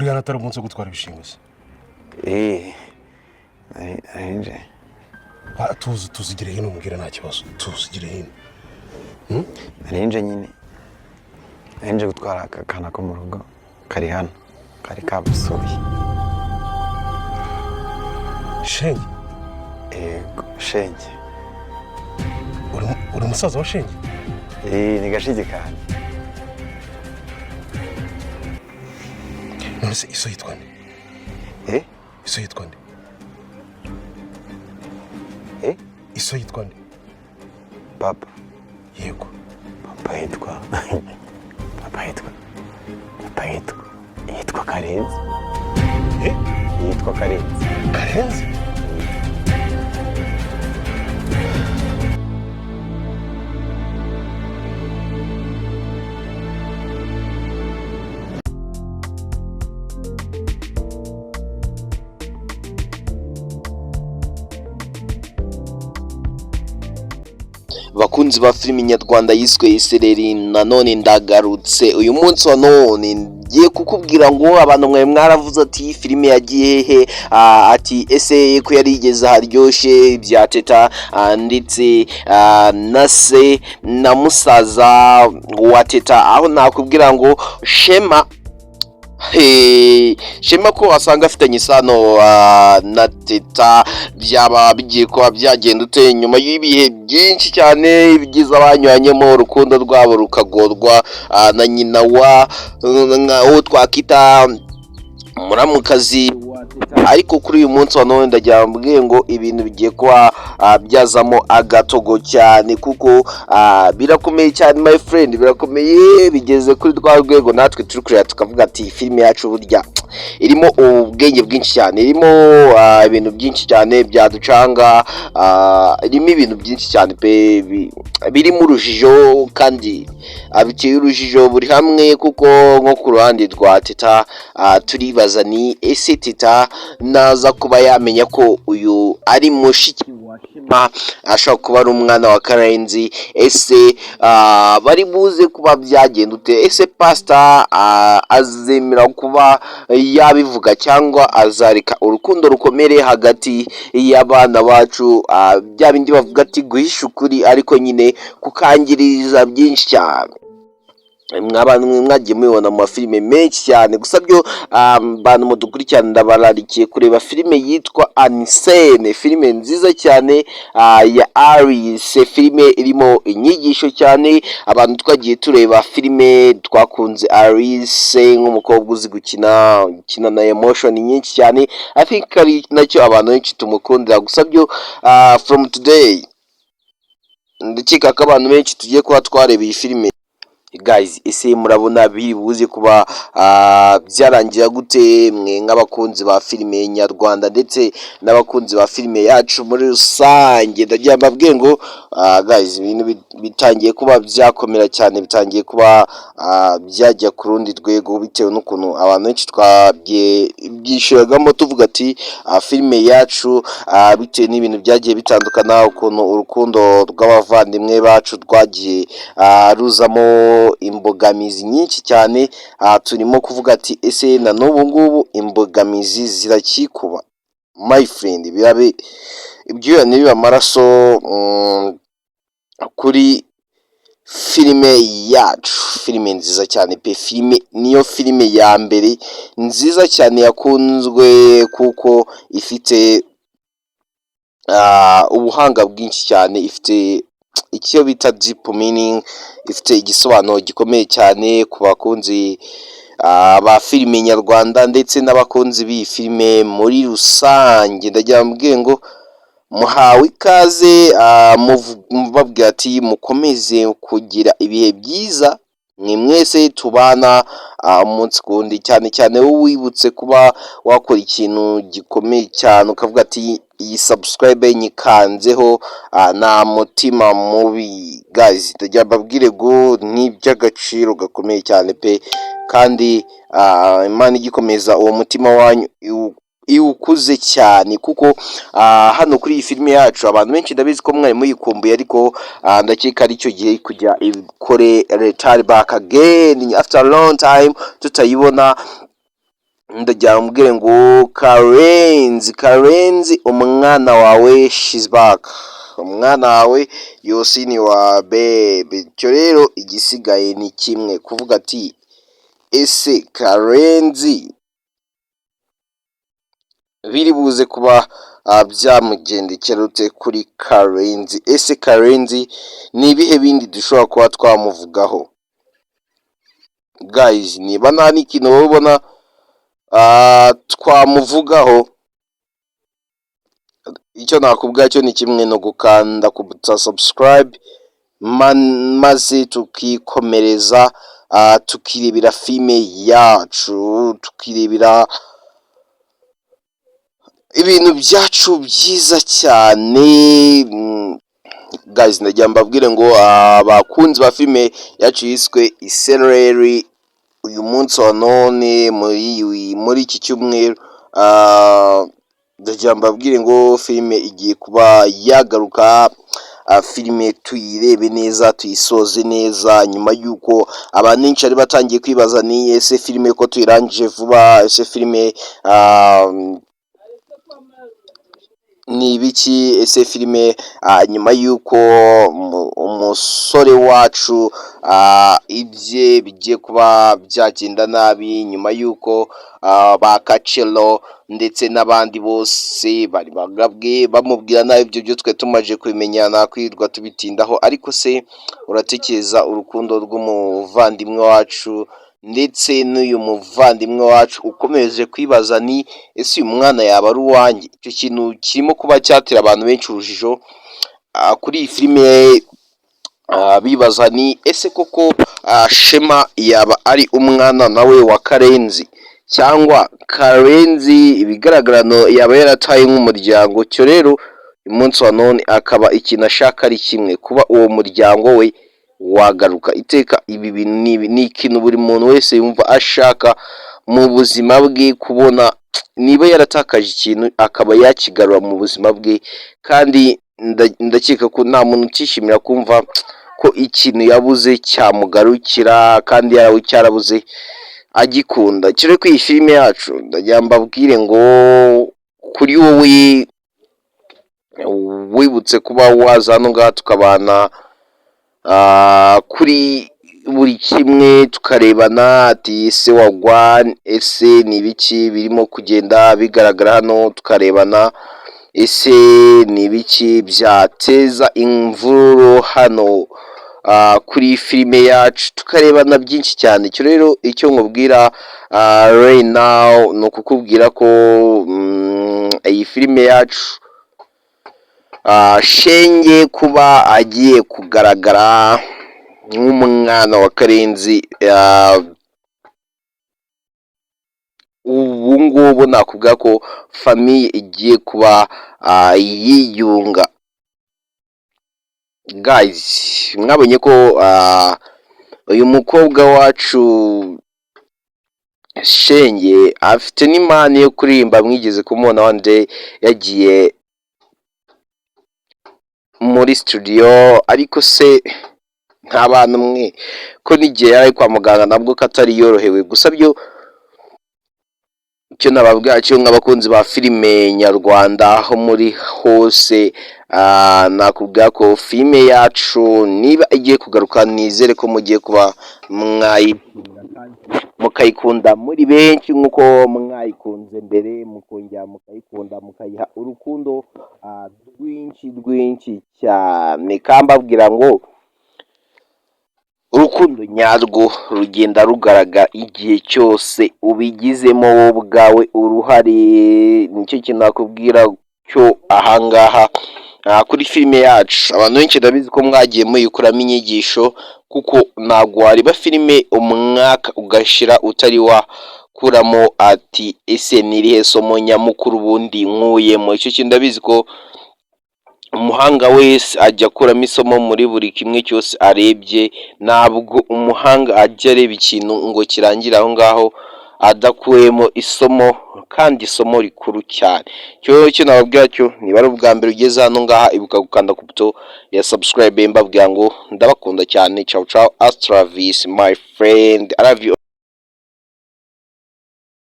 kuri yana atari umunsi wo gutwara ibishingwe se arinje tuzigire hino umubwira nta kibazo tuzigire hino arinje nyine arinje gutwara akana ko mu rugo kari hano kari kabusuye Shenge Shenge uri umusaza wa Shenge ni Gashige kandi none se iso yitwa nde iso yitwa nde iso yitwa nde papa yego papa yitwa Karenzi yitwa Karenzi bakunzi ba filimi nyarwanda yiswe Isereri nanone ndagarutse uyu munsi wa none ngiye kukubwira ngo abantu mwe mwaravuze ati filime yagiye hehe ati ese ko yarigeze haryoshye bya Teta ndetse na se na musaza wa Teta aho nakubwira ngo Shema ko asanga afitanye isano na Teta byaba bigiye kuba byagenda ute nyuma y'ibihe byinshi cyane bigize abanyuranyemo urukundo rwabo rukagorwa na nyina wo twakita muramukazi ariko kuri uyu munsi wa none ndagira ngo ibintu bigiye kuba byazamo agatogo cyane kuko birakomeye cyane my friend birakomeye bigeze kuri rwa rwego natwe turi kureba tukavuga ati filime yacu burya irimo ubwenge bwinshi cyane irimo ibintu byinshi cyane byaducanga irimo ibintu byinshi cyane pe birimo urujijo kandi abiteye urujijo buri hamwe kuko nko ku ruhande rwa Teta turibaza ni ese Teta naza kuba yamenya ko uyu ari mushiki wa Shema ashobora kuba ari umwana wa Karenzi ese bari buze kuba byagenda ute ese pastor azemera kuba yabivuga cyangwa azareka urukundo rukomere hagati y'abana bacu bya bindi bavuga ati guhisha ukuri ariko nyine kukangiriza byinshi cyane mw'abantu mwagiye mubibona mu mafilime menshi cyane gusa byo bantu mudukurikirana ndabararikiye kureba filime yitwa Anisene filime nziza cyane ya Aries filime irimo inyigisho cyane abantu twagiye tureba filime twakunze Aries nk'umukobwa uzi gukina na emotion nyinshi cyane I think ari nacyo abantu benshi tumukundira gusa byo from today ndakeka ko abantu benshi tugiye kuba twareba iyi filime guys ese murabona bibuze kuba byarangira gute mwe nk'abakunzi ba filime nyarwanda ndetse n'abakunzi ba filime yacu muri rusange ndagira mbabwiye ngo guys ibintu bitangiye kuba byakomera cyane bitangiye kuba byajya ku rundi rwego bitewe n'ukuntu abantu benshi twabyishuragamo tuvuga ati filime yacu bitewe n'ibintu byagiye bitandukana ukuntu urukundo rw'abavandimwe bacu rwagiye ruzamo imbogamizi nyinshi cyane turimo kuvuga ati ese na n'ubu ngubu imbogamizi zirakikuba my friend birabe ibyo nibiba amaraso kuri filime yacu filime nziza cyane pe filime niyo filime ya mbere nziza cyane yakunzwe kuko ifite ubuhanga bwinshi cyane ifite icyo bita deep meaning ifite igisobanuro gikomeye cyane ku bakunzi ba filime nyarwanda ndetse n'abakunzi b'iyi filime muri rusange ndagira ngo muhawe ikaze mubabwira ati mukomeze kugira ibihe byiza mwe mwese tubana umunsi kundi cyane cyane wowe wibutse kuba wakora ikintu gikomeye cyane ukavuga ati iyi subscribe nyikanzeho na mutima mubi guys ndagira mbabwire ngo ni by'agaciro gakomeye cyane pe kandi Imana igikomeza uwo mutima wanyu iwukuze cyane kuko hano kuri iyi filime yacu abantu benshi ndabizi ko mwari muyikumbuye ariko ndakeka ari cyo gihe kujya ikore return back again after a long time tutayibona ndagira mubwire ngo Karenzi umwana wawe she's back, umwana wawe Yosini wa bebe. Icyo rero igisigaye ni kimwe, kuvuga ati ese Karenzi biri buze kuba byamugendekera ute kuri Karenzi? Ese Karenzi ni ibihe bindi dushobora kuba twamuvugaho? Guys, niba nta n'ikintu babona twamuvugaho, icyo nakubwira cyo ni kimwe no gukanda kubuta subscribe, maze tukikomereza tukirebera filime yacu, tukirebera ibintu byacu byiza cyane. Guys, ndagira mbabwire ngo abakunzi ba filime yacu yiswe Isereri, uyu munsi wa none muri iki cyumweru, ndagira mbabwire ngo filime igiye kuba yagaruka. Filime tuyirebe neza, tuyisoze neza, nyuma y'uko abantu benshi bari batangiye kwibaza ni ese filime ko tuyirangije vuba, ese filime ni ibiki, ese filime nyuma y'uko umusore wacu ibye bigiye kuba byagenda nabi, nyuma y'uko ba Kacelo ndetse n'abandi bose bari bagabwe bamubwira nabi, ibyo byo twe tumaje kubimenyana kwirwa tubitindaho. Ariko se uratekereza urukundo rw'umuvandimwe wacu ndetse n'uyu muvandimwe wacu ukomeje kwibaza ni ese uyu mwana yaba ari uwanjye? Icyo kintu kirimo kuba cyatera abantu benshi urujijo kuri iyi filime, bibaza ni ese koko Shema yaba ari umwana nawe wa Karenzi, cyangwa Karenzi ibigaragara yaba yarataye nk'umuryango. Cyo rero uyu munsi wa none akaba ikintu ashaka ari kimwe, kuba uwo muryango we wagaruka iteka. Ibi bintu ni ikintu buri muntu wese yumva ashaka mu buzima bwe, kubona niba yaratakaje ikintu akaba yakigarura mu buzima bwe. Kandi ndakeka ko nta muntu utishimira kumva ko ikintu yabuze cyamugarukira, kandi yarawe cyarabuze agikunda. Kire ko iyi filime yacu ndagira mbabwire ngo kuri wowe wibutse kuba waza hano ngaha tukabana kuri buri kimwe, tukarebana ati ese wagwa, ese ni ibiki birimo kugenda bigaragara hano, tukarebana ese ni ibiki byateza imvururu hano kuri filime yacu, tukarebana byinshi cyane. Icyo rero icyo nkubwira right now ni ukukubwira ko iyi filime yacu Shenge kuba agiye kugaragara nk'umwana wa Karenzi, ubu ngubu nakubwira ko famiye igiye kuba yiyunga. Guys, mwabonye ko uyu mukobwa wacu Shenge afite n'impano yo kuririmba, mwigeze kumubona one day yagiye muri studio. Ariko se nk'abantu mwe ko n'igihe yari kwa muganga nabwo katari yorohewe. Gusa byo icyo nababwira cyo nk'abakunzi ba filime nyarwanda aho muri hose, nakubwira ko filime yacu niba igiye kugaruka, nizere ko mugiye kuba mukayikunda muri benshi nk'uko mwayikunze mbere, mukongera mukayikunda, mukayiha urukundo rwinshi cyane. Kambabwira ngo urukundo nyarwo rugenda rugaragara igihe cyose ubigizemo wowe ubwawe uruhare. Nicyo kintu nakubwira cyo ahangaha kuri filime yacu. Abantu benshi ndabizi ko mwagiye muyikuramo inyigisho, kuko ntabwo wareba filime umwaka ugashira utari wakuramo ati ese nirihe somo nyamukuru ubundi nkuyemo. Icyo kintu ndabizi ko umuhanga wese ajya akuramo isomo muri buri kimwe cyose arebye. Ntabwo umuhanga ajya areba ikintu ngo kirangire aho ngaho adakuyemo isomo, kandi isomo rikuru cyane. Cyo nababwira cyo, niba ari ubwa mbere ugeze hano ngaha, ibuka gukanda ku buto ya subscribe. Mbabwira ngo ndabakunda cyane. Ciao ciao, Astravis my friend, I love you.